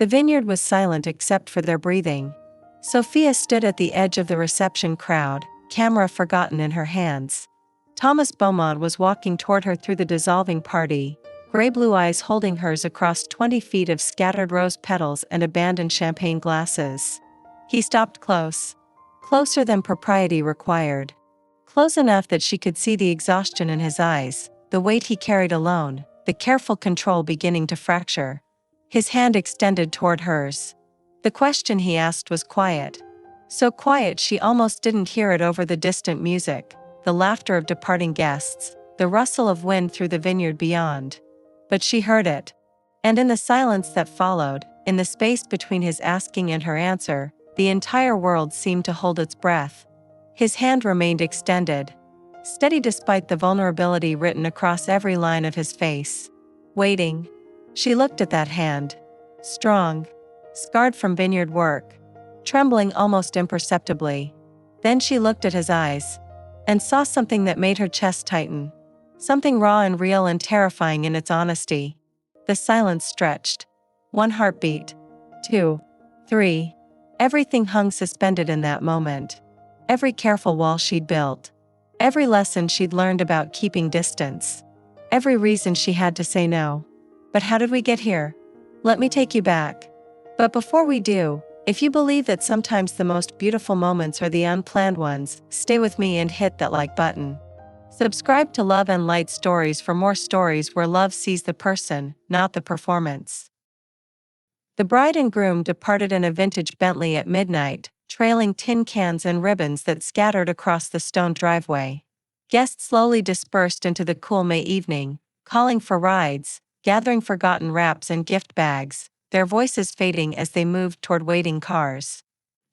The vineyard was silent except for their breathing. Sophia stood at the edge of the reception crowd, camera forgotten in her hands. Thomas Beaumont was walking toward her through the dissolving party, gray-blue eyes holding hers across 20 feet of scattered rose petals and abandoned champagne glasses. He stopped close. Closer than propriety required. Close enough that she could see the exhaustion in his eyes, the weight he carried alone, the careful control beginning to fracture. His hand extended toward hers. The question he asked was quiet. So quiet she almost didn't hear it over the distant music, the laughter of departing guests, the rustle of wind through the vineyard beyond. But she heard it. And in the silence that followed, in the space between his asking and her answer, the entire world seemed to hold its breath. His hand remained extended, steady despite the vulnerability written across every line of his face. Waiting. She looked at that hand. Strong. Scarred from vineyard work. Trembling almost imperceptibly. Then she looked at his eyes. And saw something that made her chest tighten. Something raw and real and terrifying in its honesty. The silence stretched. 1 heartbeat. 2. 3. Everything hung suspended in that moment. Every careful wall she'd built. Every lesson she'd learned about keeping distance. Every reason she had to say no. But how did we get here? Let me take you back. But before we do, if you believe that sometimes the most beautiful moments are the unplanned ones, stay with me and hit that like button. Subscribe to Love and Light Stories for more stories where love sees the person, not the performance. The bride and groom departed in a vintage Bentley at midnight, trailing tin cans and ribbons that scattered across the stone driveway. Guests slowly dispersed into the cool May evening, calling for rides, gathering forgotten wraps and gift bags, their voices fading as they moved toward waiting cars.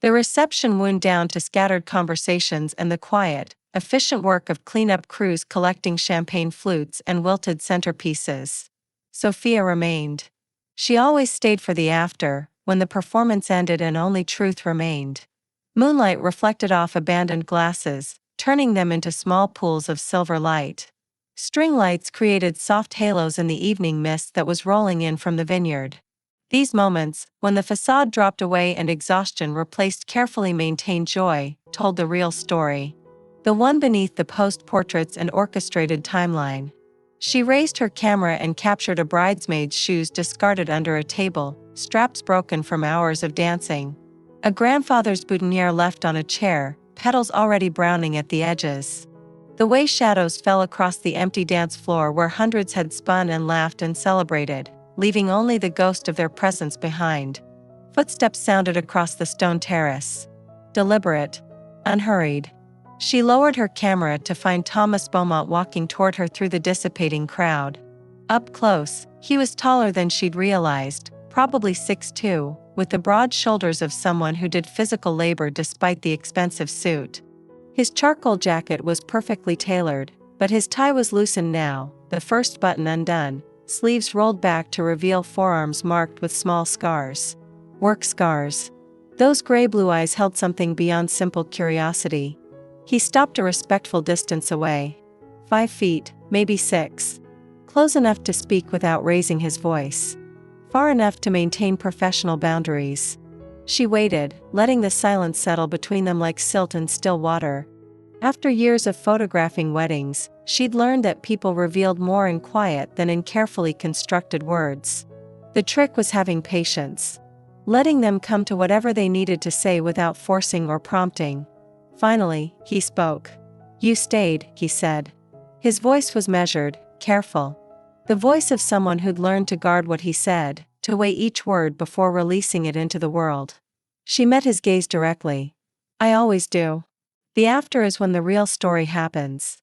The reception wound down to scattered conversations and the quiet, efficient work of cleanup crews collecting champagne flutes and wilted centerpieces. Sophia remained. She always stayed for the after, when the performance ended and only truth remained. Moonlight reflected off abandoned glasses, turning them into small pools of silver light. String lights created soft halos in the evening mist that was rolling in from the vineyard. These moments, when the facade dropped away and exhaustion replaced carefully maintained joy, told the real story. The one beneath the post-portraits and orchestrated timeline. She raised her camera and captured a bridesmaid's shoes discarded under a table, straps broken from hours of dancing. A grandfather's boutonniere left on a chair, petals already browning at the edges. The way shadows fell across the empty dance floor where hundreds had spun and laughed and celebrated, leaving only the ghost of their presence behind. Footsteps sounded across the stone terrace. Deliberate. Unhurried. She lowered her camera to find Thomas Beaumont walking toward her through the dissipating crowd. Up close, he was taller than she'd realized, probably 6'2", with the broad shoulders of someone who did physical labor despite the expensive suit. His charcoal jacket was perfectly tailored, but his tie was loosened now, the first button undone, sleeves rolled back to reveal forearms marked with small scars. Work scars. Those gray-blue eyes held something beyond simple curiosity. He stopped a respectful distance away. 5 feet, maybe 6. Close enough to speak without raising his voice. Far enough to maintain professional boundaries. She waited, letting the silence settle between them like silt and still water. After years of photographing weddings, she'd learned that people revealed more in quiet than in carefully constructed words. The trick was having patience. Letting them come to whatever they needed to say without forcing or prompting. Finally, he spoke. "You stayed," he said. His voice was measured, careful. The voice of someone who'd learned to guard what he said, to weigh each word before releasing it into the world. She met his gaze directly. "I always do. The after is when the real story happens."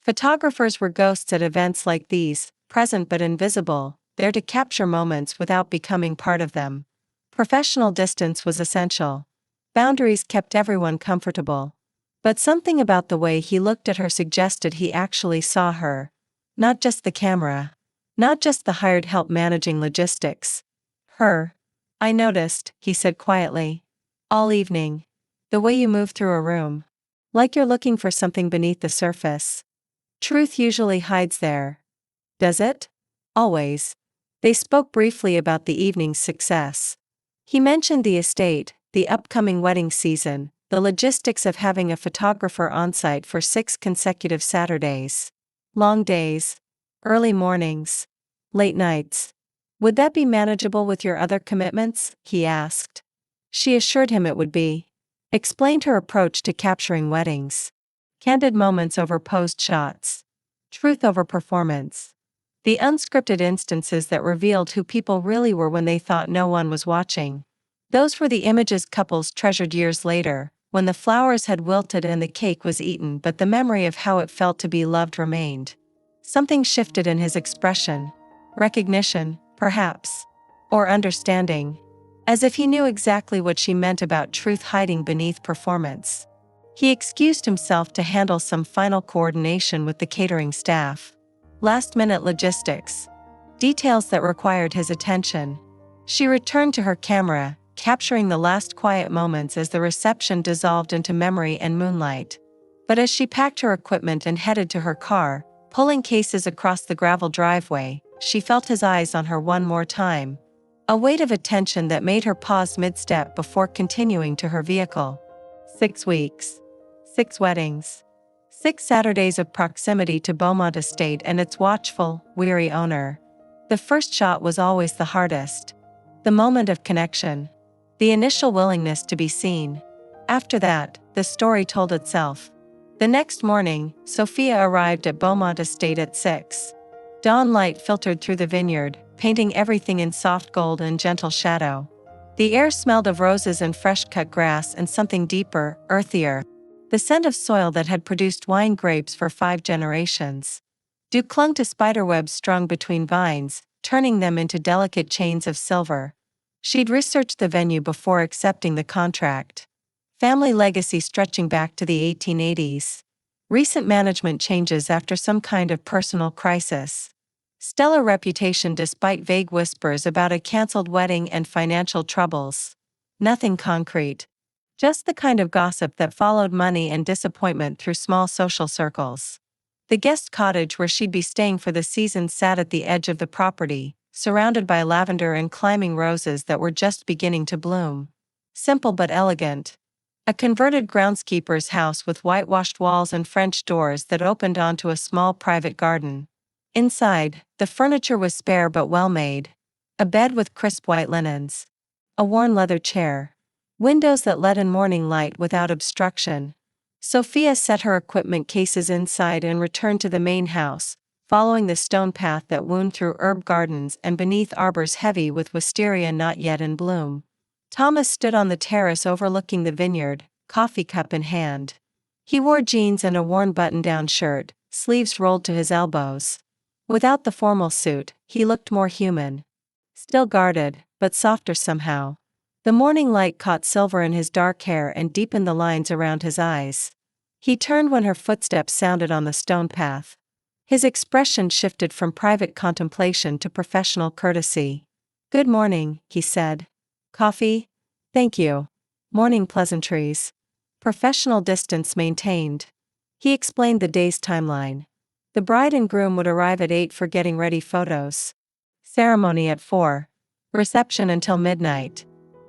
Photographers were ghosts at events like these, present but invisible, there to capture moments without becoming part of them. Professional distance was essential. Boundaries kept everyone comfortable. But something about the way he looked at her suggested he actually saw her. Not just the camera. Not just the hired help managing logistics. Her. "I noticed," he said quietly. "All evening. The way you move through a room. Like you're looking for something beneath the surface. Truth usually hides there. Does it?" "Always." They spoke briefly about the evening's success. He mentioned the estate, the upcoming wedding season, the logistics of having a photographer on site for 6 consecutive Saturdays. Long days. Early mornings. Late nights. Would that be manageable with your other commitments? He asked. She assured him it would be. Explained her approach to capturing weddings. Candid moments over posed shots. Truth over performance. The unscripted instances that revealed who people really were when they thought no one was watching. Those were the images couples treasured years later, when the flowers had wilted and the cake was eaten, but the memory of how it felt to be loved remained. Something shifted in his expression. Recognition, perhaps. Or understanding. As if he knew exactly what she meant about truth hiding beneath performance. He excused himself to handle some final coordination with the catering staff. Last-minute logistics. Details that required his attention. She returned to her camera, capturing the last quiet moments as the reception dissolved into memory and moonlight. But as she packed her equipment and headed to her car, pulling cases across the gravel driveway, she felt his eyes on her one more time. A weight of attention that made her pause mid-step before continuing to her vehicle. 6 weeks. 6 weddings. 6 Saturdays of proximity to Beaumont Estate and its watchful, weary owner. The first shot was always the hardest. The moment of connection. The initial willingness to be seen. After that, the story told itself. The next morning, Sophia arrived at Beaumont Estate at 6. Dawn light filtered through the vineyard, painting everything in soft gold and gentle shadow. The air smelled of roses and fresh-cut grass and something deeper, earthier. The scent of soil that had produced wine grapes for 5 generations. Dew clung to spiderwebs strung between vines, turning them into delicate chains of silver. She'd researched the venue before accepting the contract. Family legacy stretching back to the 1880s. Recent management changes after some kind of personal crisis. Stellar reputation despite vague whispers about a cancelled wedding and financial troubles. Nothing concrete. Just the kind of gossip that followed money and disappointment through small social circles. The guest cottage where she'd be staying for the season sat at the edge of the property, surrounded by lavender and climbing roses that were just beginning to bloom. Simple but elegant. A converted groundskeeper's house with whitewashed walls and French doors that opened onto a small private garden. Inside, the furniture was spare but well made. A bed with crisp white linens. A worn leather chair. Windows that let in morning light without obstruction. Sophia set her equipment cases inside and returned to the main house, following the stone path that wound through herb gardens and beneath arbors heavy with wisteria not yet in bloom. Thomas stood on the terrace overlooking the vineyard, coffee cup in hand. He wore jeans and a worn button-down shirt, sleeves rolled to his elbows. Without the formal suit, he looked more human. Still guarded, but softer somehow. The morning light caught silver in his dark hair and deepened the lines around his eyes. He turned when her footsteps sounded on the stone path. His expression shifted from private contemplation to professional courtesy. "Good morning," he said. "Coffee?" "Thank you." Morning pleasantries. Professional distance maintained. He explained the day's timeline. The bride and groom would arrive at 8 for getting ready photos. Ceremony at 4. Reception until midnight.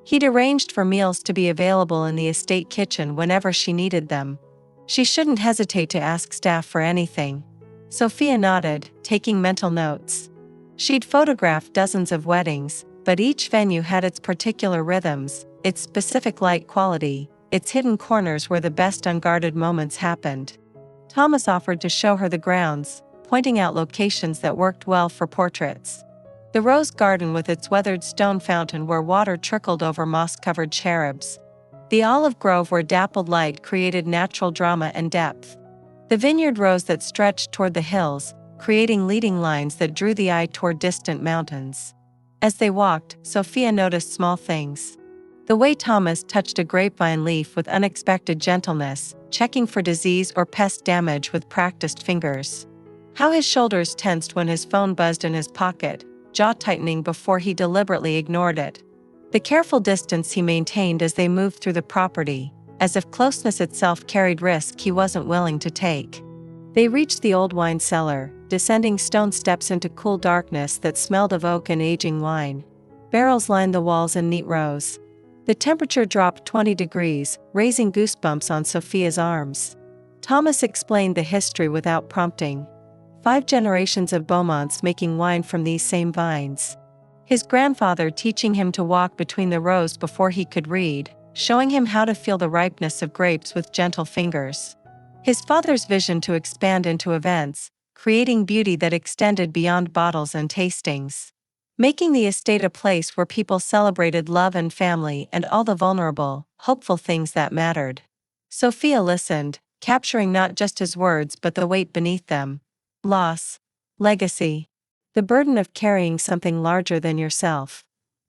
He'd arranged for meals to be available in the estate kitchen whenever she needed them. She shouldn't hesitate to ask staff for anything. Sophia nodded, taking mental notes. She'd photographed dozens of weddings, but each venue had its particular rhythms, its specific light quality, its hidden corners where the best unguarded moments happened. Thomas offered to show her the grounds, pointing out locations that worked well for portraits. The rose garden with its weathered stone fountain where water trickled over moss-covered cherubs. The olive grove where dappled light created natural drama and depth. The vineyard rows that stretched toward the hills, creating leading lines that drew the eye toward distant mountains. As they walked, Sophia noticed small things. The way Thomas touched a grapevine leaf with unexpected gentleness, checking for disease or pest damage with practiced fingers. How his shoulders tensed when his phone buzzed in his pocket, jaw tightening before he deliberately ignored it. The careful distance he maintained as they moved through the property, as if closeness itself carried risk he wasn't willing to take. They reached the old wine cellar, descending stone steps into cool darkness that smelled of oak and aging wine. Barrels lined the walls in neat rows. The temperature dropped 20 degrees, raising goosebumps on Sophia's arms. Thomas explained the history without prompting. 5 generations of Beaumonts making wine from these same vines. His grandfather teaching him to walk between the rows before he could read, showing him how to feel the ripeness of grapes with gentle fingers. His father's vision to expand into events, creating beauty that extended beyond bottles and tastings. Making the estate a place where people celebrated love and family and all the vulnerable, hopeful things that mattered. Sophia listened, capturing not just his words but the weight beneath them. Loss. Legacy. The burden of carrying something larger than yourself.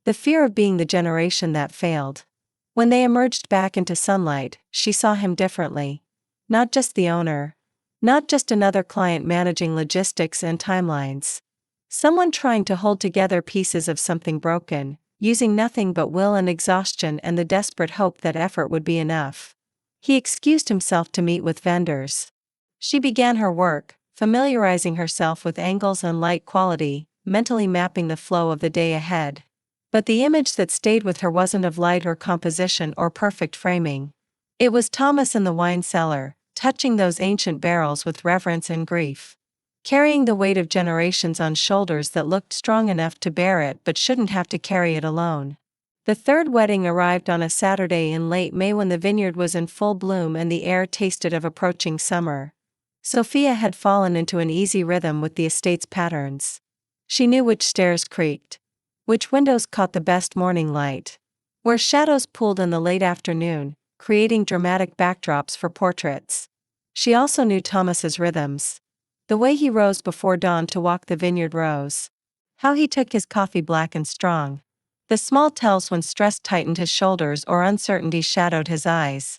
The fear of being the generation that failed. When they emerged back into sunlight, she saw him differently. Not just the owner. Not just another client managing logistics and timelines. Someone trying to hold together pieces of something broken, using nothing but will and exhaustion and the desperate hope that effort would be enough. He excused himself to meet with vendors. She began her work, familiarizing herself with angles and light quality, mentally mapping the flow of the day ahead. But the image that stayed with her wasn't of light or composition or perfect framing. It was Thomas in the wine cellar, touching those ancient barrels with reverence and grief. Carrying the weight of generations on shoulders that looked strong enough to bear it but shouldn't have to carry it alone. The third wedding arrived on a Saturday in late May when the vineyard was in full bloom and the air tasted of approaching summer. Sophia had fallen into an easy rhythm with the estate's patterns. She knew which stairs creaked, which windows caught the best morning light, where shadows pooled in the late afternoon, creating dramatic backdrops for portraits. She also knew Thomas's rhythms. The way he rose before dawn to walk the vineyard rows. How he took his coffee black and strong. The small tells when stress tightened his shoulders or uncertainty shadowed his eyes.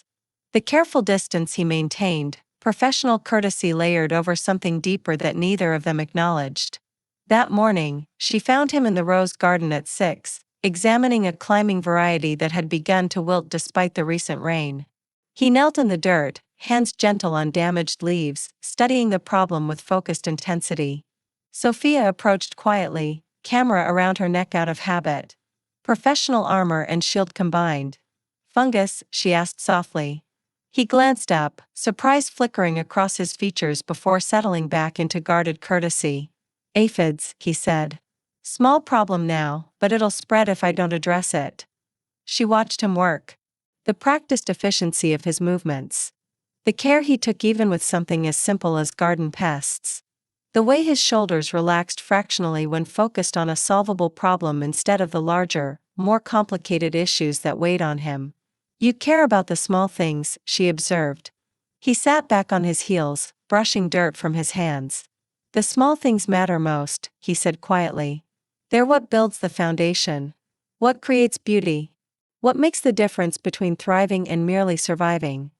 The careful distance he maintained, professional courtesy layered over something deeper that neither of them acknowledged. That morning, she found him in the rose garden at 6, examining a climbing variety that had begun to wilt despite the recent rain. He knelt in the dirt, hands gentle on damaged leaves, studying the problem with focused intensity. Sophia approached quietly, camera around her neck out of habit. Professional armor and shield combined. Fungus, she asked softly. He glanced up, surprise flickering across his features before settling back into guarded courtesy. Aphids, he said. Small problem now, but it'll spread if I don't address it. She watched him work. The practiced efficiency of his movements. The care he took even with something as simple as garden pests. The way his shoulders relaxed fractionally when focused on a solvable problem instead of the larger, more complicated issues that weighed on him. You care about the small things, she observed. He sat back on his heels, brushing dirt from his hands. The small things matter most, he said quietly. They're what builds the foundation. What creates beauty. What makes the difference between thriving and merely surviving.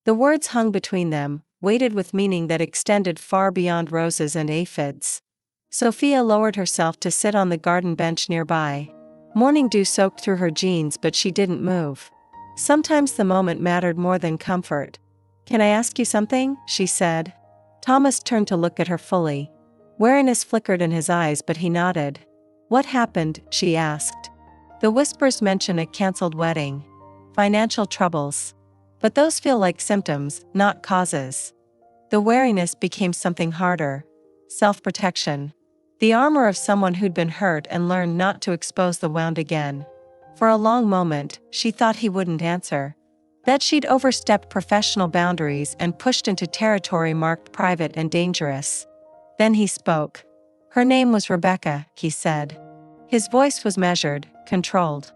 The words hung between them, weighted with meaning that extended far beyond roses and aphids. Sophia lowered herself to sit on the garden bench nearby. Morning dew soaked through her jeans but she didn't move. Sometimes the moment mattered more than comfort. Can I ask you something? She said. Thomas turned to look at her fully. Wariness flickered in his eyes but he nodded. What happened? She asked. The whispers mention a cancelled wedding. Financial troubles. But those feel like symptoms, not causes. The wariness became something harder. Self-protection. The armor of someone who'd been hurt and learned not to expose the wound again. For a long moment, she thought he wouldn't answer. That she'd overstepped professional boundaries and pushed into territory marked private and dangerous. Then he spoke. Her name was Rebecca, he said. His voice was measured, controlled.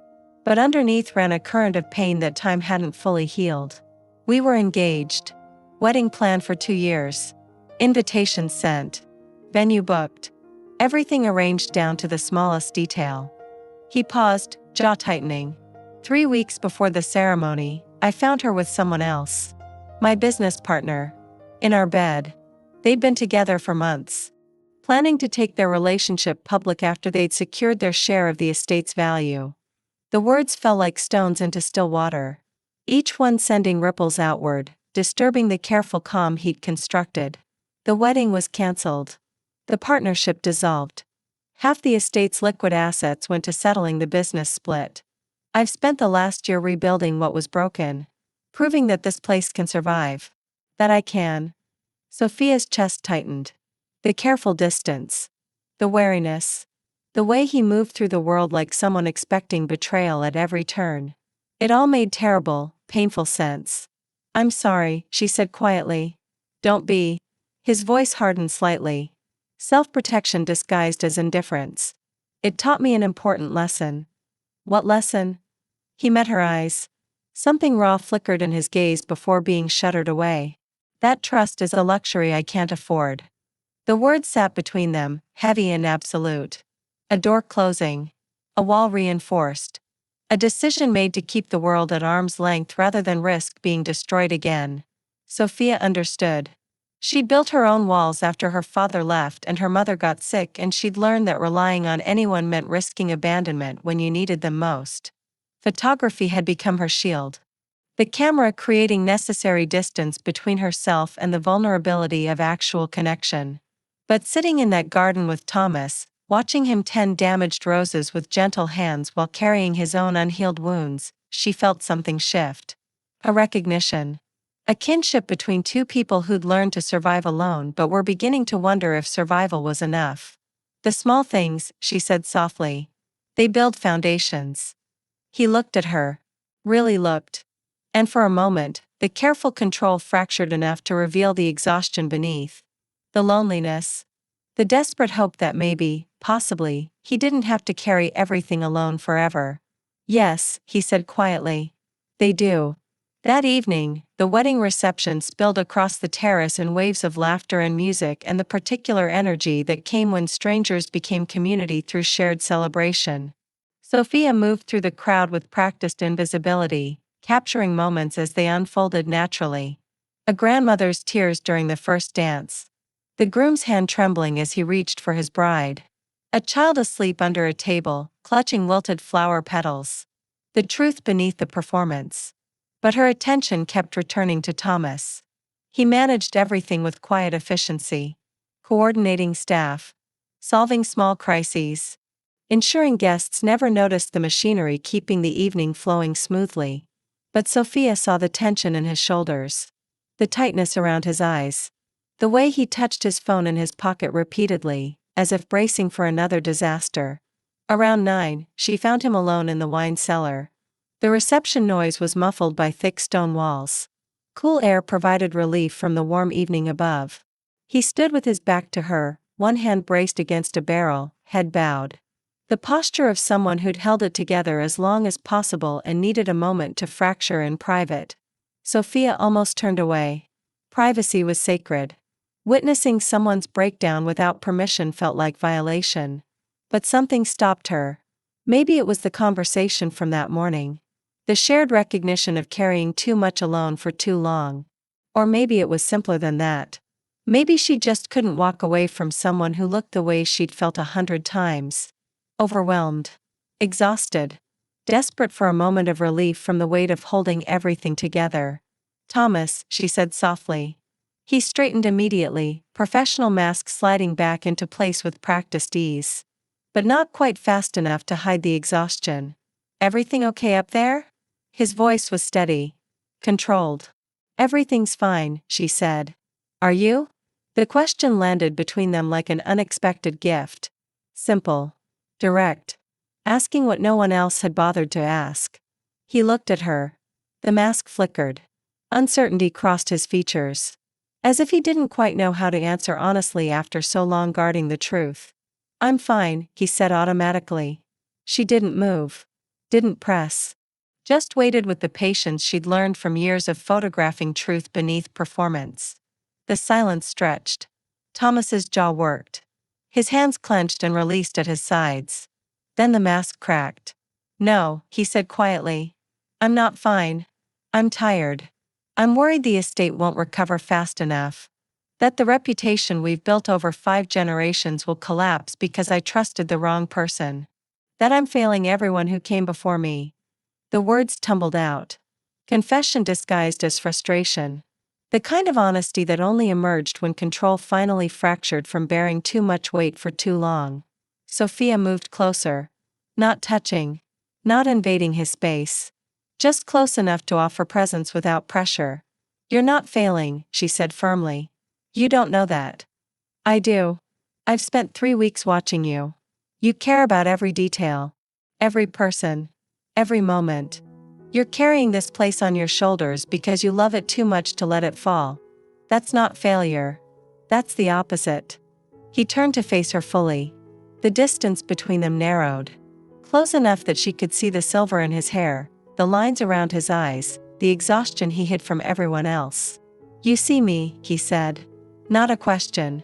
But underneath ran a current of pain that time hadn't fully healed. We were engaged. Wedding planned for 2 years. Invitations sent. Venue booked. Everything arranged down to the smallest detail. He paused, jaw tightening. 3 weeks before the ceremony, I found her with someone else. My business partner. In our bed. They'd been together for months. Planning to take their relationship public after they'd secured their share of the estate's value. The words fell like stones into still water. Each one sending ripples outward, disturbing the careful calm he'd constructed. The wedding was cancelled. The partnership dissolved. Half the estate's liquid assets went to settling the business split. I've spent the last year rebuilding what was broken. Proving that this place can survive. That I can. Sophia's chest tightened. The careful distance. The wariness. The way he moved through the world like someone expecting betrayal at every turn. It all made terrible, painful sense. I'm sorry, she said quietly. Don't be. His voice hardened slightly. Self-protection disguised as indifference. It taught me an important lesson. What lesson? He met her eyes. Something raw flickered in his gaze before being shuttered away. That trust is a luxury I can't afford. The words sat between them, heavy and absolute. A door closing. A wall reinforced. A decision made to keep the world at arm's length rather than risk being destroyed again. Sophia understood. She'd built her own walls after her father left and her mother got sick, and she'd learned that relying on anyone meant risking abandonment when you needed them most. Photography had become her shield. The camera creating necessary distance between herself and the vulnerability of actual connection. But sitting in that garden with Thomas, watching him tend damaged roses with gentle hands while carrying his own unhealed wounds, she felt something shift. A recognition. A kinship between two people who'd learned to survive alone but were beginning to wonder if survival was enough. The small things, she said softly. They build foundations. He looked at her. Really looked. And for a moment, the careful control fractured enough to reveal the exhaustion beneath. The loneliness. The desperate hope that maybe, possibly, he didn't have to carry everything alone forever. Yes, he said quietly. They do. That evening, the wedding reception spilled across the terrace in waves of laughter and music and the particular energy that came when strangers became community through shared celebration. Sophia moved through the crowd with practiced invisibility, capturing moments as they unfolded naturally. A grandmother's tears during the first dance. The groom's hand trembling as he reached for his bride. A child asleep under a table, clutching wilted flower petals. The truth beneath the performance. But her attention kept returning to Thomas. He managed everything with quiet efficiency. Coordinating staff. Solving small crises. Ensuring guests never noticed the machinery keeping the evening flowing smoothly. But Sophia saw the tension in his shoulders. The tightness around his eyes. The way he touched his phone in his pocket repeatedly, as if bracing for another disaster. Around 9, she found him alone in the wine cellar. The reception noise was muffled by thick stone walls. Cool air provided relief from the warm evening above. He stood with his back to her, one hand braced against a barrel, head bowed. The posture of someone who'd held it together as long as possible and needed a moment to fracture in private. Sophia almost turned away. Privacy was sacred. Witnessing someone's breakdown without permission felt like violation. But something stopped her. Maybe it was the conversation from that morning. The shared recognition of carrying too much alone for too long. Or maybe it was simpler than that. Maybe she just couldn't walk away from someone who looked the way she'd felt 100 times. Overwhelmed. Exhausted. Desperate for a moment of relief from the weight of holding everything together. Thomas, she said softly. He straightened immediately, professional mask sliding back into place with practiced ease. But not quite fast enough to hide the exhaustion. Everything okay up there? His voice was steady. Controlled. Everything's fine, she said. Are you? The question landed between them like an unexpected gift. Simple. Direct. Asking what no one else had bothered to ask. He looked at her. The mask flickered. Uncertainty crossed his features. As if he didn't quite know how to answer honestly after so long guarding the truth. I'm fine, he said automatically. She didn't move. Didn't press. Just waited with the patience she'd learned from years of photographing truth beneath performance. The silence stretched. Thomas's jaw worked. His hands clenched and released at his sides. Then the mask cracked. No, he said quietly. I'm not fine. I'm tired. I'm worried the estate won't recover fast enough. That the reputation we've built over 5 generations will collapse because I trusted the wrong person. That I'm failing everyone who came before me. The words tumbled out. Confession disguised as frustration. The kind of honesty that only emerged when control finally fractured from bearing too much weight for too long. Sophia moved closer. Not touching. Not invading his space. Just close enough to offer presence without pressure. You're not failing, she said firmly. You don't know that. I do. I've spent 3 weeks watching you. You care about every detail. Every person. Every moment. You're carrying this place on your shoulders because you love it too much to let it fall. That's not failure. That's the opposite. He turned to face her fully. The distance between them narrowed. Close enough that she could see the silver in his hair, the lines around his eyes, the exhaustion he hid from everyone else. You see me, he said. Not a question.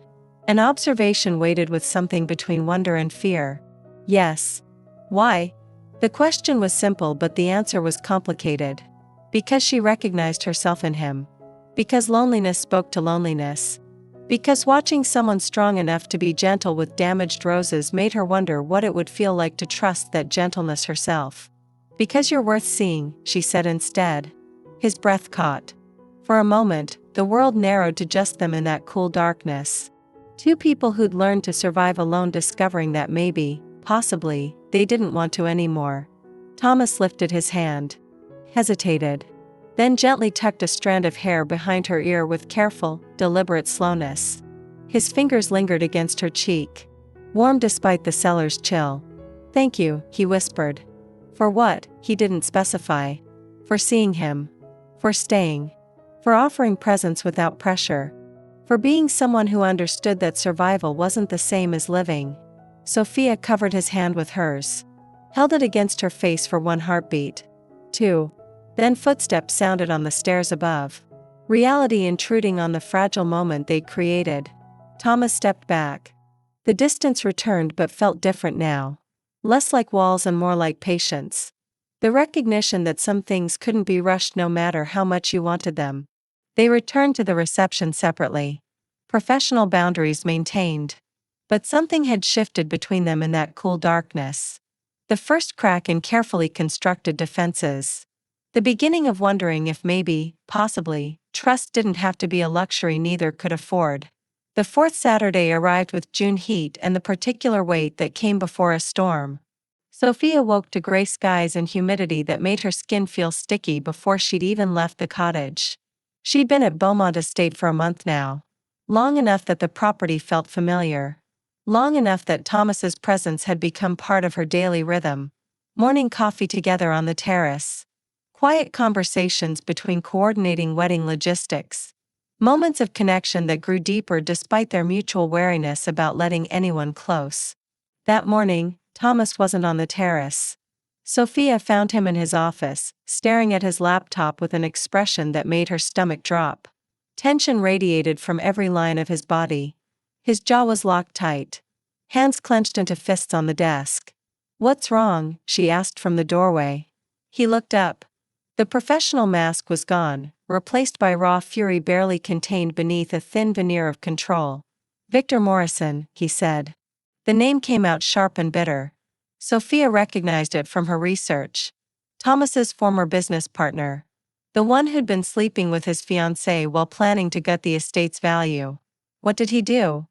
An observation weighted with something between wonder and fear. Yes. Why? The question was simple but the answer was complicated. Because she recognized herself in him. Because loneliness spoke to loneliness. Because watching someone strong enough to be gentle with damaged roses made her wonder what it would feel like to trust that gentleness herself. Because you're worth seeing, she said instead. His breath caught. For a moment, the world narrowed to just them in that cool darkness. Two people who'd learned to survive alone, discovering that maybe, possibly, they didn't want to anymore. Thomas lifted his hand. Hesitated. Then gently tucked a strand of hair behind her ear with careful, deliberate slowness. His fingers lingered against her cheek. Warm despite the cellar's chill. Thank you, he whispered. For what, he didn't specify. For seeing him. For staying. For offering presence without pressure. For being someone who understood that survival wasn't the same as living. Sophia covered his hand with hers. Held it against her face for 1 heartbeat. 2. Then footsteps sounded on the stairs above. Reality intruding on the fragile moment they'd created. Thomas stepped back. The distance returned but felt different now. Less like walls and more like patience. The recognition that some things couldn't be rushed no matter how much you wanted them. They returned to the reception separately. Professional boundaries maintained. But something had shifted between them in that cool darkness. The first crack in carefully constructed defenses. The beginning of wondering if maybe, possibly, trust didn't have to be a luxury neither could afford. The fourth Saturday arrived with June heat and the particular weight that came before a storm. Sophia woke to gray skies and humidity that made her skin feel sticky before she'd even left the cottage. She'd been at Beaumont Estate for a month now. Long enough that the property felt familiar. Long enough that Thomas's presence had become part of her daily rhythm. Morning coffee together on the terrace. Quiet conversations between coordinating wedding logistics. Moments of connection that grew deeper despite their mutual wariness about letting anyone close. That morning, Thomas wasn't on the terrace. Sophia found him in his office, staring at his laptop with an expression that made her stomach drop. Tension radiated from every line of his body. His jaw was locked tight. Hands clenched into fists on the desk. What's wrong? She asked from the doorway. He looked up. The professional mask was gone, replaced by raw fury barely contained beneath a thin veneer of control. Victor Morrison, he said. The name came out sharp and bitter. Sophia recognized it from her research. Thomas's former business partner. The one who'd been sleeping with his fiancée while planning to gut the estate's value. What did he do?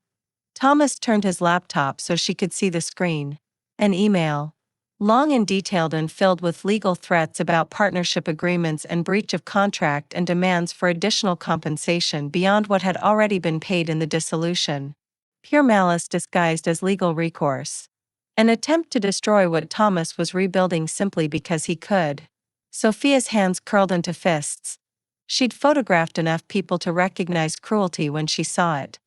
Thomas turned his laptop so she could see the screen. An email. Long and detailed and filled with legal threats about partnership agreements and breach of contract and demands for additional compensation beyond what had already been paid in the dissolution. Pure malice disguised as legal recourse. An attempt to destroy what Thomas was rebuilding simply because he could. Sophia's hands curled into fists. She'd photographed enough people to recognize cruelty when she saw it.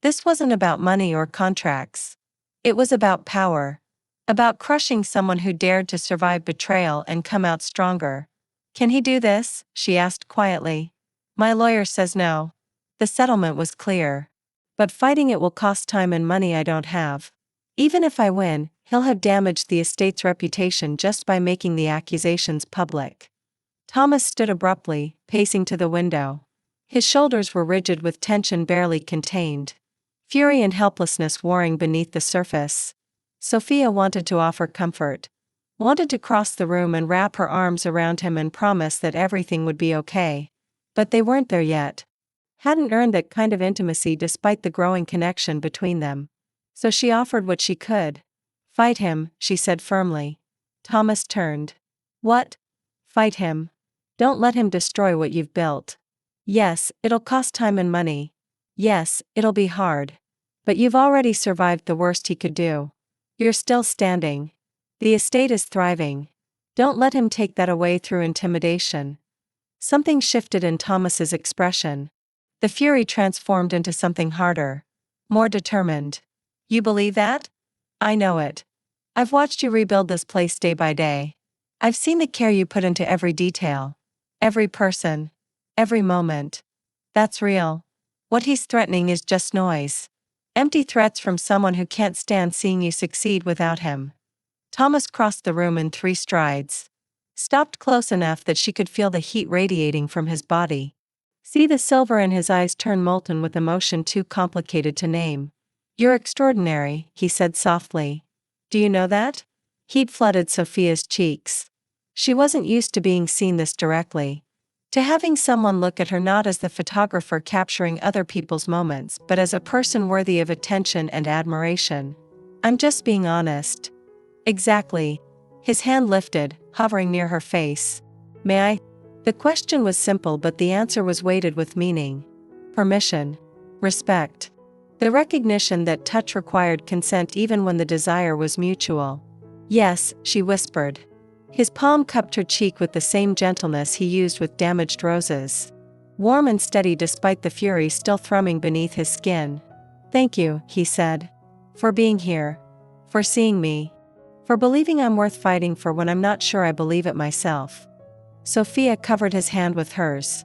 This wasn't about money or contracts. It was about power. About crushing someone who dared to survive betrayal and come out stronger. Can he do this? She asked quietly. My lawyer says no. The settlement was clear. But fighting it will cost time and money I don't have. Even if I win, he'll have damaged the estate's reputation just by making the accusations public. Thomas stood abruptly, pacing to the window. His shoulders were rigid with tension barely contained. Fury and helplessness warring beneath the surface. Sophia wanted to offer comfort. Wanted to cross the room and wrap her arms around him and promise that everything would be okay. But they weren't there yet. Hadn't earned that kind of intimacy despite the growing connection between them. So she offered what she could. Fight him, she said firmly. Thomas turned. What? Fight him? Don't let him destroy what you've built. Yes, it'll cost time and money. Yes, it'll be hard. But you've already survived the worst he could do. You're still standing. The estate is thriving. Don't let him take that away through intimidation. Something shifted in Thomas's expression. The fury transformed into something harder. More determined. You believe that? I know it. I've watched you rebuild this place day by day. I've seen the care you put into every detail. Every person. Every moment. That's real. What he's threatening is just noise. Empty threats from someone who can't stand seeing you succeed without him. Thomas crossed the room in 3 strides. Stopped close enough that she could feel the heat radiating from his body. See the silver in his eyes turn molten with emotion too complicated to name. You're extraordinary, he said softly. Do you know that? Heat flooded Sophia's cheeks. She wasn't used to being seen this directly. To having someone look at her not as the photographer capturing other people's moments but as a person worthy of attention and admiration. I'm just being honest. Exactly. His hand lifted, hovering near her face. May I? The question was simple but the answer was weighted with meaning. Permission. Respect. The recognition that touch required consent even when the desire was mutual. Yes, she whispered. His palm cupped her cheek with the same gentleness he used with damaged roses. Warm and steady despite the fury still thrumming beneath his skin. Thank you, he said. For being here. For seeing me. For believing I'm worth fighting for when I'm not sure I believe it myself. Sophia covered his hand with hers.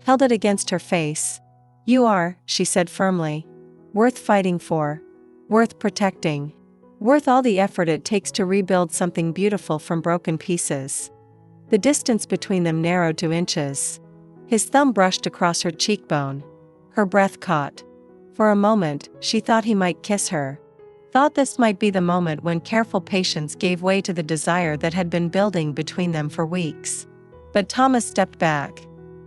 Held it against her face. You are, she said firmly. Worth fighting for. Worth protecting. Worth all the effort it takes to rebuild something beautiful from broken pieces. The distance between them narrowed to inches. His thumb brushed across her cheekbone. Her breath caught. For a moment, she thought he might kiss her. Thought this might be the moment when careful patience gave way to the desire that had been building between them for weeks. But Thomas stepped back.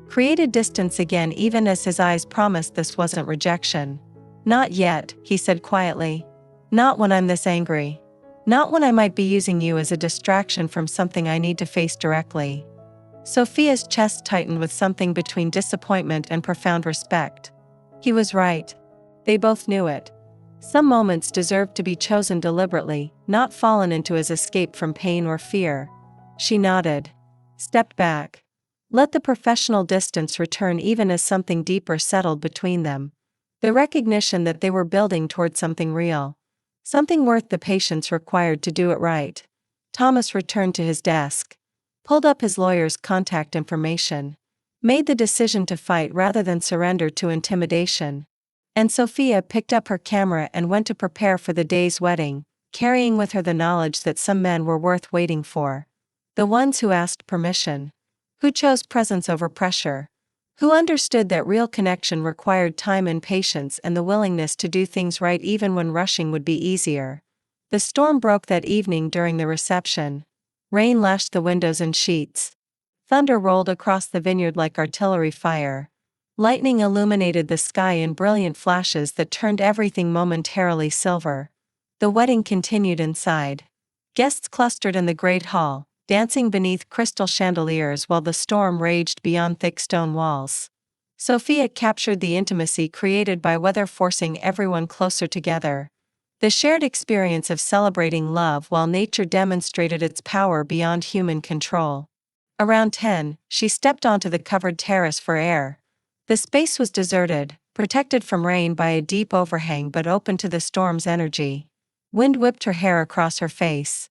Created distance again even as his eyes promised this wasn't rejection. Not yet, he said quietly. Not when I'm this angry. Not when I might be using you as a distraction from something I need to face directly. Sophia's chest tightened with something between disappointment and profound respect. He was right. They both knew it. Some moments deserved to be chosen deliberately, not fallen into as escape from pain or fear. She nodded. Stepped back. Let the professional distance return even as something deeper settled between them. The recognition that they were building toward something real. Something worth the patience required to do it right. Thomas returned to his desk. Pulled up his lawyer's contact information. Made the decision to fight rather than surrender to intimidation. And Sophia picked up her camera and went to prepare for the day's wedding, carrying with her the knowledge that some men were worth waiting for. The ones who asked permission. Who chose presence over pressure. Who understood that real connection required time and patience and the willingness to do things right even when rushing would be easier. The storm broke that evening during the reception. Rain lashed the windows and sheets. Thunder rolled across the vineyard like artillery fire. Lightning illuminated the sky in brilliant flashes that turned everything momentarily silver. The wedding continued inside. Guests clustered in the great hall, dancing beneath crystal chandeliers while the storm raged beyond thick stone walls. Sophia captured the intimacy created by weather forcing everyone closer together. The shared experience of celebrating love while nature demonstrated its power beyond human control. Around 10, she stepped onto the covered terrace for air. The space was deserted, protected from rain by a deep overhang but open to the storm's energy. Wind whipped her hair across her face.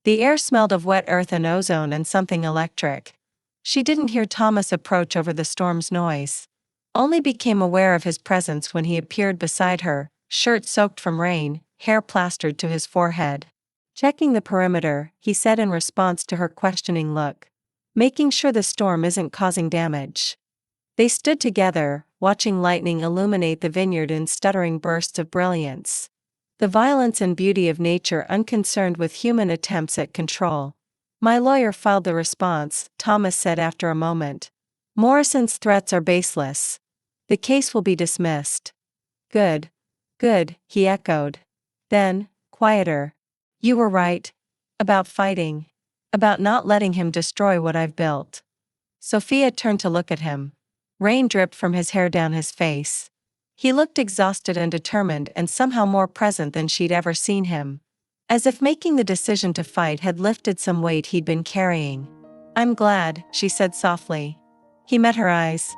The air smelled of wet earth and ozone and something electric. She didn't hear Thomas approach over the storm's noise. Only became aware of his presence when he appeared beside her, shirt soaked from rain, hair plastered to his forehead. Checking the perimeter, he said in response to her questioning look. Making sure the storm isn't causing damage. They stood together, watching lightning illuminate the vineyard in stuttering bursts of brilliance. The violence and beauty of nature unconcerned with human attempts at control. My lawyer filed the response, Thomas said after a moment. Morrison's threats are baseless. The case will be dismissed. Good. Good, he echoed. Then, quieter. You were right. About fighting. About not letting him destroy what I've built. Sophia turned to look at him. Rain dripped from his hair down his face. He looked exhausted and determined and somehow more present than she'd ever seen him. As if making the decision to fight had lifted some weight he'd been carrying. I'm glad, she said softly. He met her eyes.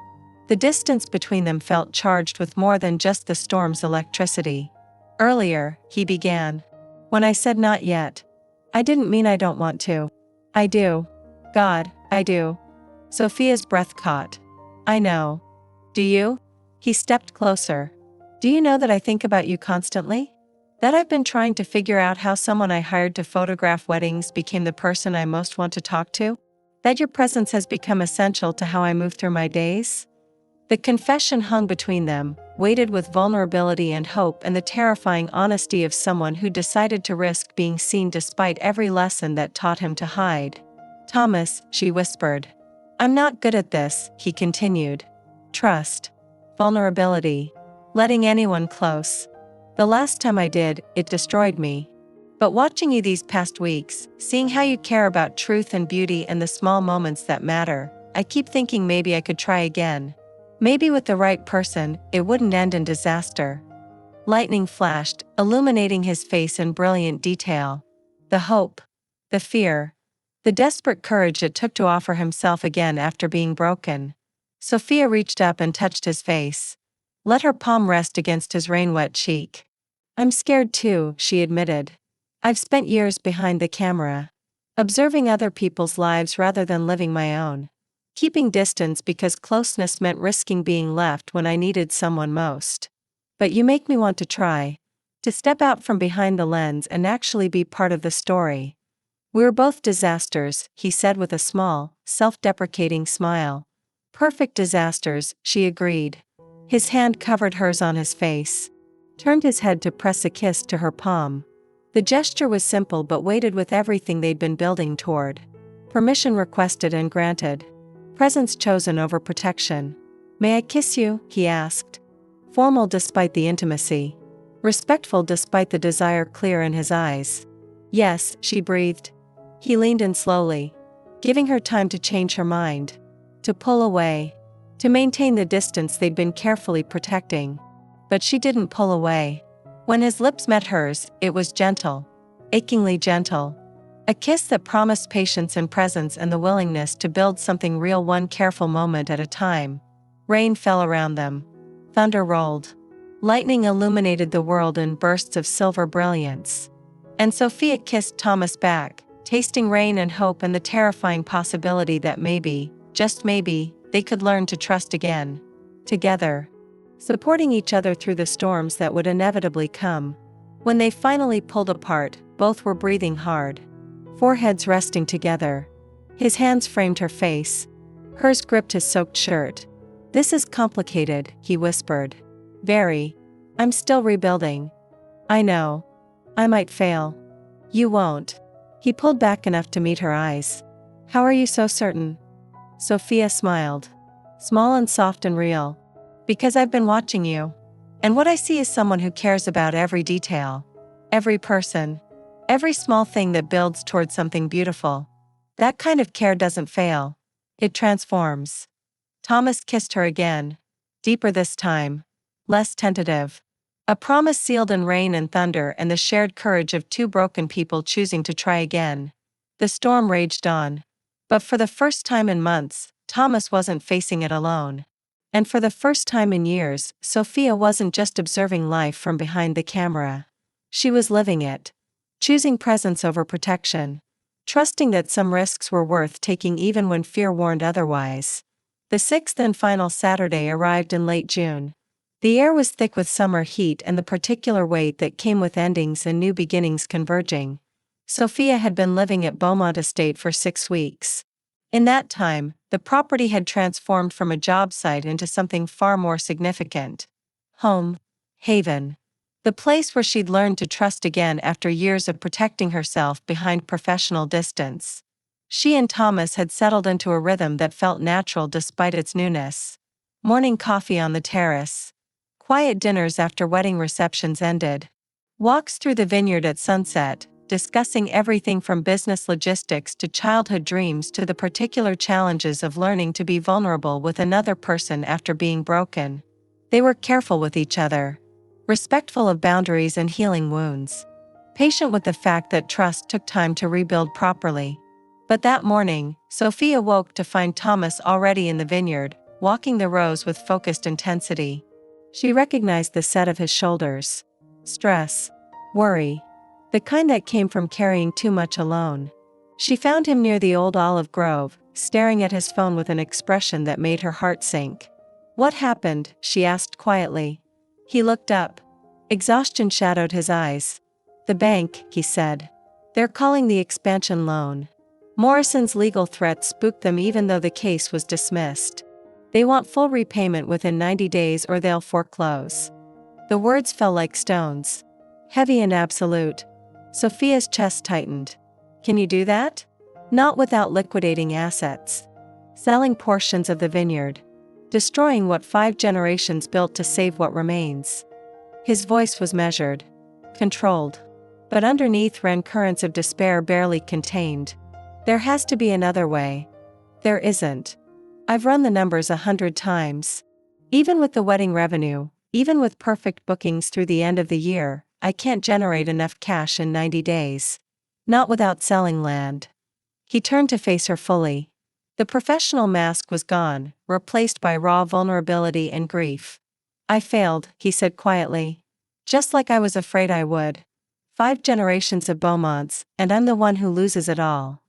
The distance between them felt charged with more than just the storm's electricity. Earlier, he began. When I said not yet, I didn't mean I don't want to. I do. God, I do. Sophia's breath caught. I know. Do you? He stepped closer. Do you know that I think about you constantly? That I've been trying to figure out how someone I hired to photograph weddings became the person I most want to talk to? That your presence has become essential to how I move through my days? The confession hung between them, weighted with vulnerability and hope and the terrifying honesty of someone who decided to risk being seen despite every lesson that taught him to hide. Thomas, she whispered. I'm not good at this, he continued. Trust. Vulnerability. Letting anyone close. The last time I did, it destroyed me. But watching you these past weeks, seeing how you care about truth and beauty and the small moments that matter, I keep thinking maybe I could try again. Maybe with the right person, it wouldn't end in disaster. Lightning flashed, illuminating his face in brilliant detail. The hope. The fear. The desperate courage it took to offer himself again after being broken. Sophia reached up and touched his face. Let her palm rest against his rain-wet cheek. I'm scared too, she admitted. I've spent years behind the camera, observing other people's lives rather than living my own. Keeping distance because closeness meant risking being left when I needed someone most. But you make me want to try. To step out from behind the lens and actually be part of the story. We're both disasters, he said with a small, self-deprecating smile. Perfect disasters, she agreed. His hand covered hers on his face. Turned his head to press a kiss to her palm. The gesture was simple but weighted with everything they'd been building toward. Permission requested and granted. Presence chosen over protection. May I kiss you? He asked. Formal despite the intimacy. Respectful despite the desire clear in his eyes. Yes, she breathed. He leaned in slowly, giving her time to change her mind. To pull away. To maintain the distance they'd been carefully protecting. But she didn't pull away. When his lips met hers, it was gentle. Achingly gentle. A kiss that promised patience and presence and the willingness to build something real one careful moment at a time. Rain fell around them. Thunder rolled. Lightning illuminated the world in bursts of silver brilliance. And Sophia kissed Thomas back, tasting rain and hope and the terrifying possibility that maybe, just maybe, they could learn to trust again. Together. Supporting each other through the storms that would inevitably come. When they finally pulled apart, both were breathing hard. Foreheads resting together. His hands framed her face. Hers gripped his soaked shirt. This is complicated, he whispered. Very. I'm still rebuilding. I know. I might fail. You won't. He pulled back enough to meet her eyes. How are you so certain? Sophia smiled. Small and soft and real. Because I've been watching you. And what I see is someone who cares about every detail. Every person. Every small thing that builds towards something beautiful. That kind of care doesn't fail. It transforms. Thomas kissed her again. Deeper this time. Less tentative. A promise sealed in rain and thunder and the shared courage of two broken people choosing to try again. The storm raged on. But for the first time in months, Thomas wasn't facing it alone. And for the first time in years, Sophia wasn't just observing life from behind the camera. She was living it. Choosing presence over protection. Trusting that some risks were worth taking even when fear warned otherwise. The sixth and final Saturday arrived in late June. The air was thick with summer heat and the particular weight that came with endings and new beginnings converging. Sophia had been living at Beaumont Estate for 6 weeks. In that time, the property had transformed from a job site into something far more significant. Home. Haven. The place where she'd learned to trust again after years of protecting herself behind professional distance. She and Thomas had settled into a rhythm that felt natural despite its newness. Morning coffee on the terrace. Quiet dinners after wedding receptions ended. Walks through the vineyard at sunset, discussing everything from business logistics to childhood dreams to the particular challenges of learning to be vulnerable with another person after being broken. They were careful with each other, respectful of boundaries and healing wounds, patient with the fact that trust took time to rebuild properly. But that morning, Sophie awoke to find Thomas already in the vineyard, walking the rows with focused intensity. She recognized the set of his shoulders. Stress. Worry. The kind that came from carrying too much alone. She found him near the old olive grove, staring at his phone with an expression that made her heart sink. "What happened?" she asked quietly. He looked up. Exhaustion shadowed his eyes. "The bank," he said. "They're calling the expansion loan. Morrison's legal threats spooked them even though the case was dismissed. They want full repayment within 90 days or they'll foreclose." The words fell like stones. Heavy and absolute. Sophia's chest tightened. "Can you do that?" "Not without liquidating assets. Selling portions of the vineyard. Destroying what 5 generations built to save what remains." His voice was measured. Controlled. But underneath ran currents of despair barely contained. "There has to be another way." "There isn't. I've run the numbers 100 times. Even with the wedding revenue, even with perfect bookings through the end of the year, I can't generate enough cash in 90 days. Not without selling land." He turned to face her fully. The professional mask was gone, replaced by raw vulnerability and grief. "I failed," he said quietly. "Just like I was afraid I would. 5 generations of Beaumonts, and I'm the one who loses it all."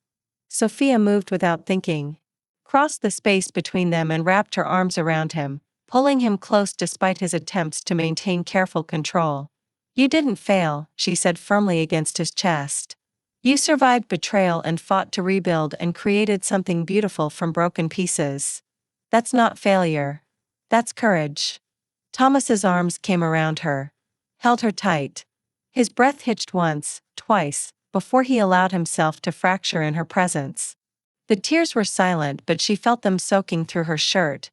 Sophia moved without thinking, crossed the space between them and wrapped her arms around him, pulling him close despite his attempts to maintain careful control. "You didn't fail," she said firmly against his chest. "You survived betrayal and fought to rebuild and created something beautiful from broken pieces. That's not failure. That's courage." Thomas's arms came around her, held her tight. His breath hitched once, twice, before he allowed himself to fracture in her presence. The tears were silent, but she felt them soaking through her shirt,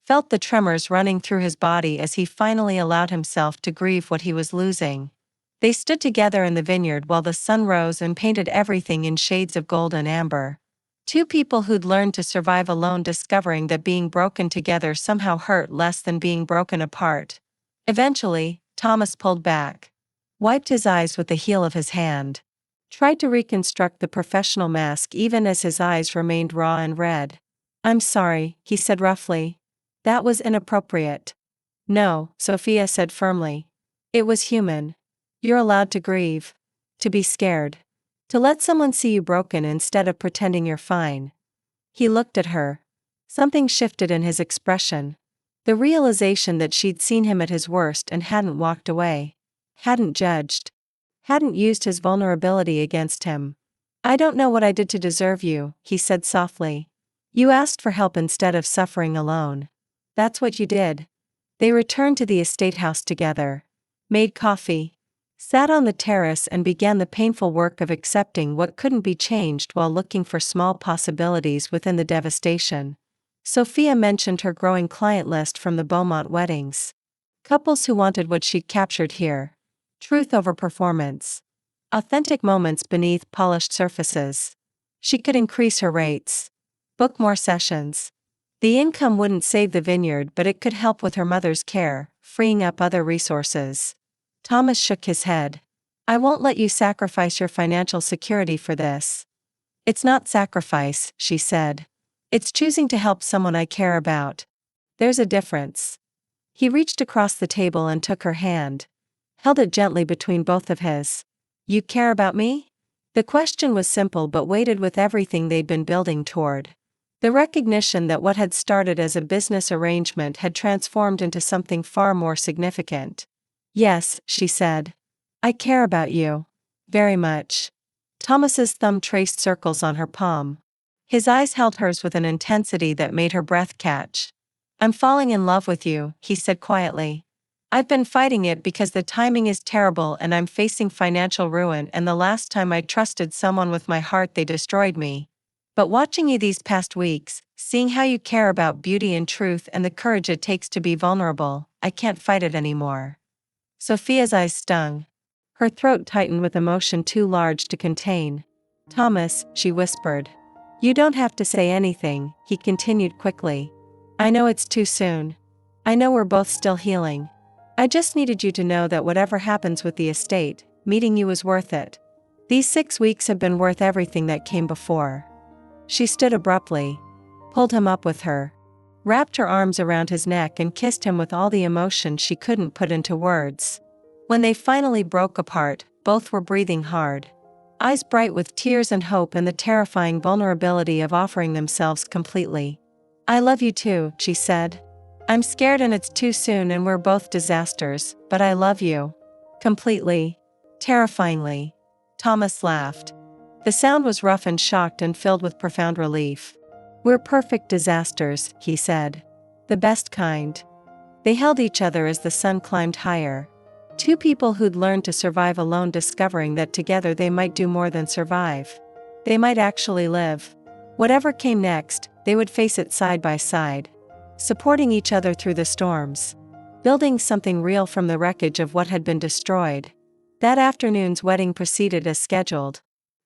felt the tremors running through his body as he finally allowed himself to grieve what he was losing. They stood together in the vineyard while the sun rose and painted everything in shades of gold and amber. 2 people who'd learned to survive alone, discovering that being broken together somehow hurt less than being broken apart. Eventually, Thomas pulled back, wiped his eyes with the heel of his hand, tried to reconstruct the professional mask even as his eyes remained raw and red. "I'm sorry," he said roughly. "That was inappropriate." "No," Sophia said firmly. "It was human. You're allowed to grieve. To be scared. To let someone see you broken instead of pretending you're fine." He looked at her. Something shifted in his expression. The realization that she'd seen him at his worst and hadn't walked away. Hadn't judged. Hadn't used his vulnerability against him. "I don't know what I did to deserve you," he said softly. "You asked for help instead of suffering alone. That's what you did." They returned to the estate house together, made coffee, sat on the terrace and began the painful work of accepting what couldn't be changed while looking for small possibilities within the devastation. Sophia mentioned her growing client list from the Beaumont weddings. Couples who wanted what she'd captured here. Truth over performance. Authentic moments beneath polished surfaces. She could increase her rates. Book more sessions. The income wouldn't save the vineyard, but it could help with her mother's care, freeing up other resources. Thomas shook his head. "I won't let you sacrifice your financial security for this." "It's not sacrifice," she said. "It's choosing to help someone I care about. There's a difference." He reached across the table and took her hand, held it gently between both of his. "You care about me?" The question was simple but weighted with everything they'd been building toward. The recognition that what had started as a business arrangement had transformed into something far more significant. "Yes," she said. "I care about you. Very much." Thomas's thumb traced circles on her palm. His eyes held hers with an intensity that made her breath catch. "I'm falling in love with you," he said quietly. "I've been fighting it because the timing is terrible and I'm facing financial ruin, and the last time I trusted someone with my heart they destroyed me. But watching you these past weeks, seeing how you care about beauty and truth and the courage it takes to be vulnerable, I can't fight it anymore." Sophia's eyes stung. Her throat tightened with emotion too large to contain. "Thomas," she whispered. "You don't have to say anything," he continued quickly. "I know it's too soon. I know we're both still healing. I just needed you to know that whatever happens with the estate, meeting you was worth it. These 6 weeks have been worth everything that came before." She stood abruptly, pulled him up with her, wrapped her arms around his neck and kissed him with all the emotion she couldn't put into words. When they finally broke apart, both were breathing hard, eyes bright with tears and hope and the terrifying vulnerability of offering themselves completely. "I love you too," she said. "I'm scared and it's too soon and we're both disasters, but I love you. Completely. Terrifyingly." Thomas laughed. The sound was rough and shocked and filled with profound relief. "We're perfect disasters," he said. "The best kind." They held each other as the sun climbed higher. Two people who'd learned to survive alone, discovering that together they might do more than survive. They might actually live. Whatever came next, they would face it side by side, supporting each other through the storms, building something real from the wreckage of what had been destroyed. That afternoon's wedding proceeded as scheduled.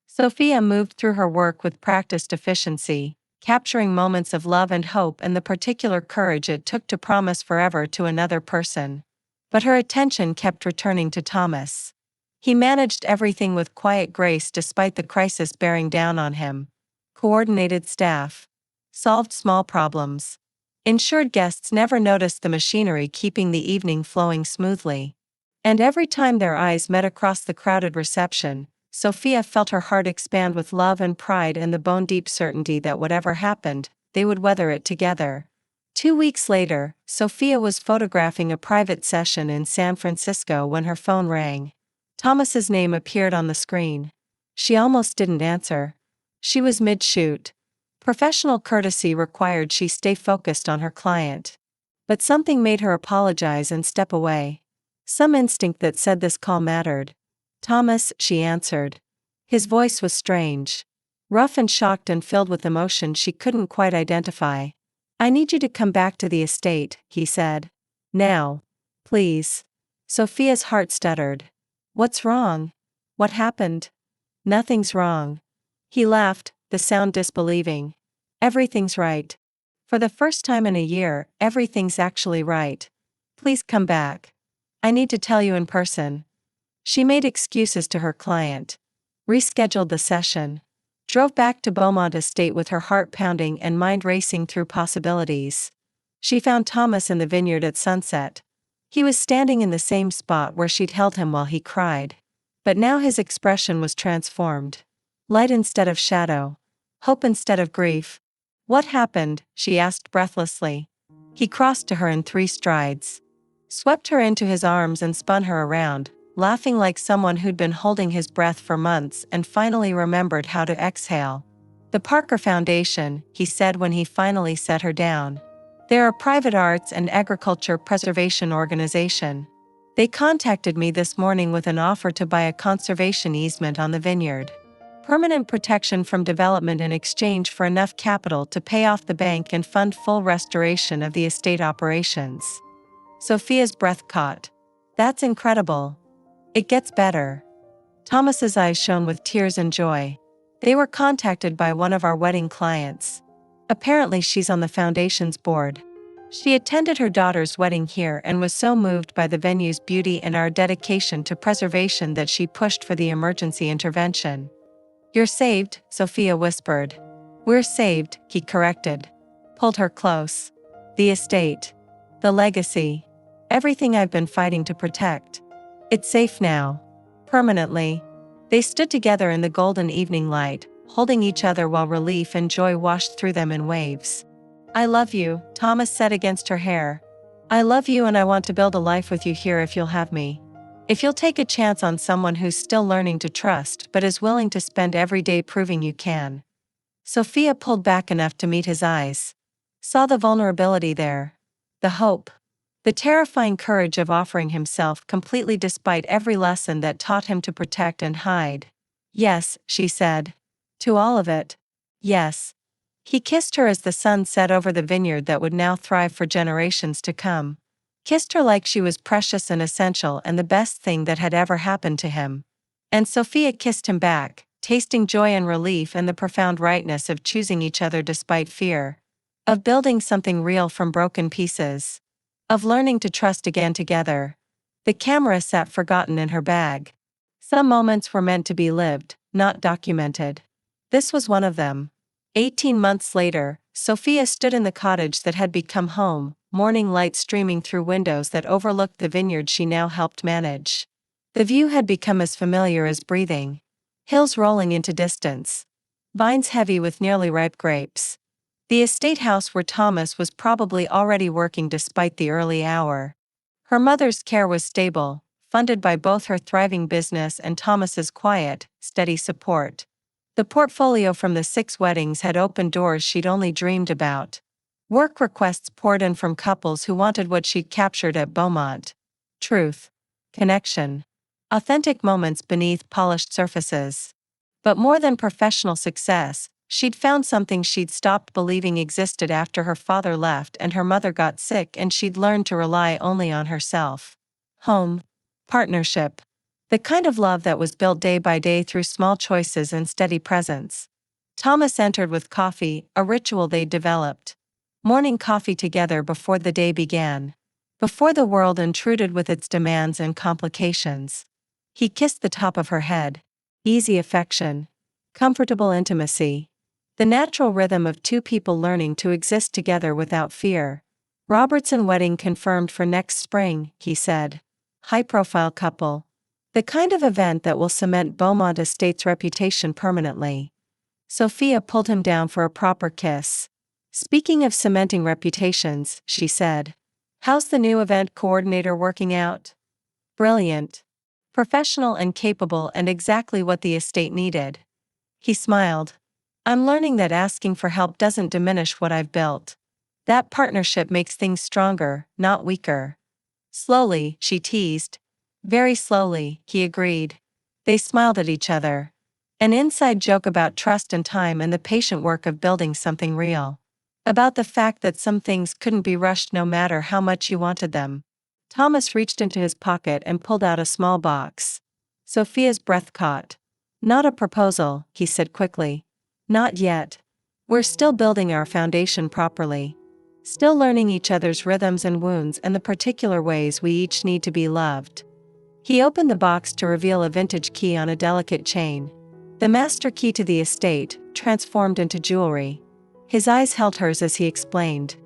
Sophia moved through her work with practiced efficiency, capturing moments of love and hope and the particular courage it took to promise forever to another person. But her attention kept returning to Thomas. He managed everything with quiet grace despite the crisis bearing down on him. Coordinated staff, solved small problems, ensured guests never noticed the machinery keeping the evening flowing smoothly. And every time their eyes met across the crowded reception, Sophia felt her heart expand with love and pride and the bone-deep certainty that whatever happened, they would weather it together. 2 weeks later, Sophia was photographing a private session in San Francisco when her phone rang. Thomas's name appeared on the screen. She almost didn't answer. She was mid-shoot. Professional courtesy required she stay focused on her client. But something made her apologize and step away. Some instinct that said this call mattered. "Thomas," she answered. His voice was strange, rough and shocked and filled with emotion she couldn't quite identify. "I need you to come back to the estate," he said. "Now. Please." Sophia's heart stuttered. "What's wrong? What happened?" "Nothing's wrong." He laughed, the sound disbelieving. "Everything's right. For the first time in a year, everything's actually right. Please come back. I need to tell you in person." She made excuses to her client, rescheduled the session, drove back to Beaumont Estate with her heart pounding and mind racing through possibilities. She found Thomas in the vineyard at sunset. He was standing in the same spot where she'd held him while he cried. But now his expression was transformed. Light instead of shadow. Hope instead of grief. "What happened?" she asked breathlessly. He crossed to her in 3 strides, swept her into his arms and spun her around, laughing like someone who'd been holding his breath for months and finally remembered how to exhale. "The Parker Foundation," he said when he finally set her down. "They're a private arts and agriculture preservation organization. They contacted me this morning with an offer to buy a conservation easement on the vineyard. Permanent protection from development in exchange for enough capital to pay off the bank and fund full restoration of the estate operations." Sophia's breath caught. "That's incredible. It gets better." Thomas's eyes shone with tears and joy. "They were contacted by one of our wedding clients. Apparently she's on the foundation's board. She attended her daughter's wedding here and was so moved by the venue's beauty and our dedication to preservation that she pushed for the emergency intervention." "You're saved," Sophia whispered. "We're saved," he corrected. Pulled her close. "The estate. The legacy. Everything I've been fighting to protect. It's safe now. Permanently." They stood together in the golden evening light, holding each other while relief and joy washed through them in waves. "I love you," Thomas said against her hair. "I love you and I want to build a life with you here if you'll have me. If you'll take a chance on someone who's still learning to trust but is willing to spend every day proving you can." Sophia pulled back enough to meet his eyes. Saw the vulnerability there. The hope. The terrifying courage of offering himself completely despite every lesson that taught him to protect and hide. "Yes," she said. "To all of it. Yes." He kissed her as the sun set over the vineyard that would now thrive for generations to come. Kissed her like she was precious and essential and the best thing that had ever happened to him. And Sophia kissed him back, tasting joy and relief and the profound rightness of choosing each other despite fear. Of building something real from broken pieces. Of learning to trust again together. The camera sat forgotten in her bag. Some moments were meant to be lived, not documented. This was one of them. 18 months later, Sophia stood in the cottage that had become home, morning light streaming through windows that overlooked the vineyard she now helped manage. The view had become as familiar as breathing. Hills rolling into distance. Vines heavy with nearly ripe grapes. The estate house where Thomas was probably already working despite the early hour. Her mother's care was stable, funded by both her thriving business and Thomas's quiet, steady support. The portfolio from the 6 weddings had opened doors she'd only dreamed about. Work requests poured in from couples who wanted what she'd captured at Beaumont. Truth. Connection. Authentic moments beneath polished surfaces. But more than professional success, she'd found something she'd stopped believing existed after her father left and her mother got sick, and she'd learned to rely only on herself. Home. Partnership. The kind of love that was built day by day through small choices and steady presence. Thomas entered with coffee, a ritual they'd developed. Morning coffee together before the day began. Before the world intruded with its demands and complications. He kissed the top of her head. Easy affection. Comfortable intimacy. The natural rhythm of 2 people learning to exist together without fear. Robertson wedding confirmed for next spring, he said. High-profile couple. The kind of event that will cement Beaumont Estate's reputation permanently. Sophia pulled him down for a proper kiss. Speaking of cementing reputations, she said. How's the new event coordinator working out? Brilliant. Professional and capable, and exactly what the estate needed. He smiled. I'm learning that asking for help doesn't diminish what I've built. That partnership makes things stronger, not weaker. Slowly, she teased. Very slowly, he agreed. They smiled at each other. An inside joke about trust and time and the patient work of building something real. About the fact that some things couldn't be rushed no matter how much you wanted them. Thomas reached into his pocket and pulled out a small box. Sophia's breath caught. Not a proposal, he said quickly. Not yet. We're still building our foundation properly. Still learning each other's rhythms and wounds and the particular ways we each need to be loved. He opened the box to reveal a vintage key on a delicate chain. The master key to the estate, transformed into jewelry. His eyes held hers as he explained.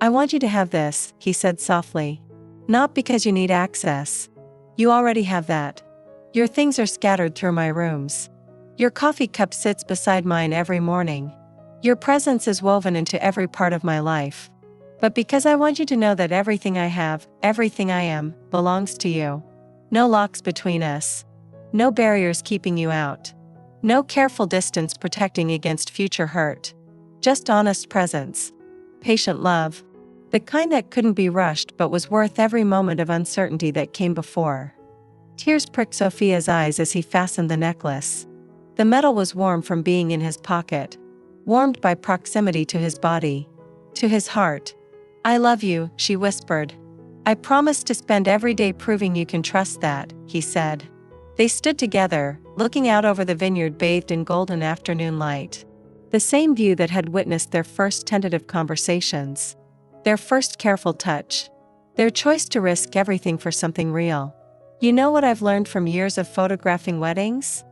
I want you to have this, he said softly. Not because you need access. You already have that. Your things are scattered through my rooms. Your coffee cup sits beside mine every morning. Your presence is woven into every part of my life. But because I want you to know that everything I have, everything I am, belongs to you. No locks between us. No barriers keeping you out. No careful distance protecting against future hurt. Just honest presence. Patient love. The kind that couldn't be rushed but was worth every moment of uncertainty that came before. Tears pricked Sophia's eyes as he fastened the necklace. The metal was warm from being in his pocket. Warmed by proximity to his body. To his heart. I love you, she whispered. I promise to spend every day proving you can trust that, he said. They stood together, looking out over the vineyard bathed in golden afternoon light. The same view that had witnessed their first tentative conversations. Their first careful touch. Their choice to risk everything for something real. You know what I've learned from years of photographing weddings?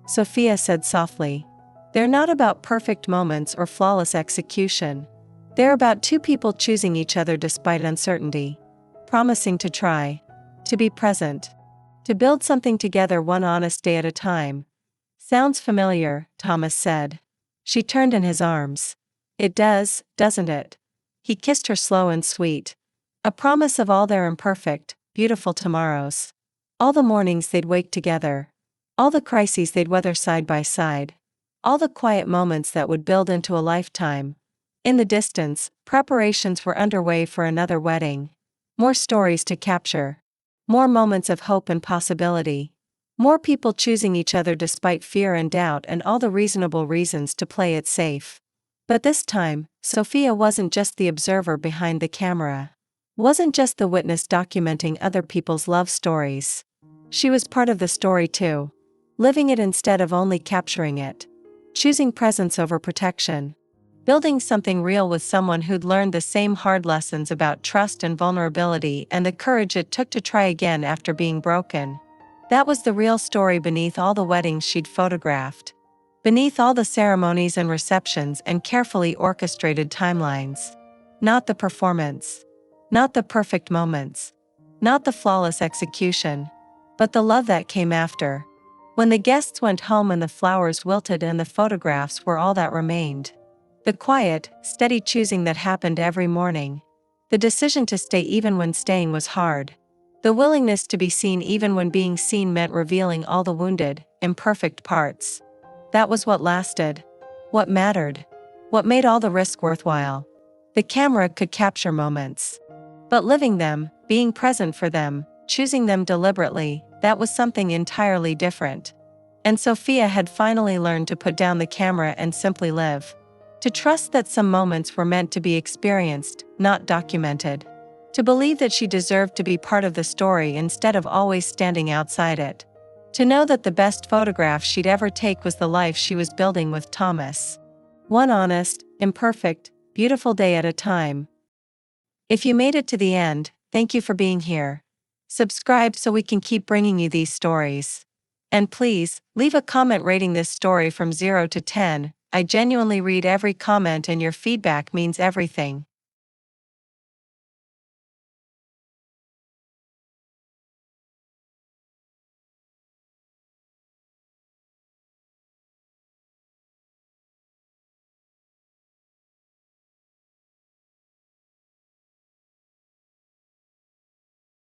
Sophia said softly. They're not about perfect moments or flawless execution. They're about 2 people choosing each other despite uncertainty. Promising to try. To be present. To build something together one honest day at a time. Sounds familiar, Thomas said. She turned in his arms. It does, doesn't it? He kissed her slow and sweet. A promise of all their imperfect, beautiful tomorrows. All the mornings they'd wake together. All the crises they'd weather side by side. All the quiet moments that would build into a lifetime. In the distance, preparations were underway for another wedding. More stories to capture. More moments of hope and possibility. More people choosing each other despite fear and doubt and all the reasonable reasons to play it safe. But this time, Sophia wasn't just the observer behind the camera. wasn't just the witness documenting other people's love stories. She was part of the story too, living it instead of only capturing it, choosing presence over protection, building something real with someone who'd learned the same hard lessons about trust and vulnerability and the courage it took to try again after being broken. That was the real story beneath all the weddings she'd photographed, beneath all the ceremonies and receptions and carefully orchestrated timelines. Not the performance. Not the perfect moments. Not the flawless execution. But the love that came after. When the guests went home and the flowers wilted and the photographs were all that remained. The quiet, steady choosing that happened every morning. The decision to stay even when staying was hard. The willingness to be seen even when being seen meant revealing all the wounded, imperfect parts. That was what lasted. What mattered. What made all the risk worthwhile. The camera could capture moments. But living them, being present for them, choosing them deliberately, that was something entirely different. And Sophia had finally learned to put down the camera and simply live. To trust that some moments were meant to be experienced, not documented. To believe that she deserved to be part of the story instead of always standing outside it. To know that the best photograph she'd ever take was the life she was building with Thomas. One honest, imperfect, beautiful day at a time. If you made it to the end, thank you for being here. Subscribe so we can keep bringing you these stories. And please, leave a comment rating this story from 0 to 10. I genuinely read every comment and your feedback means everything.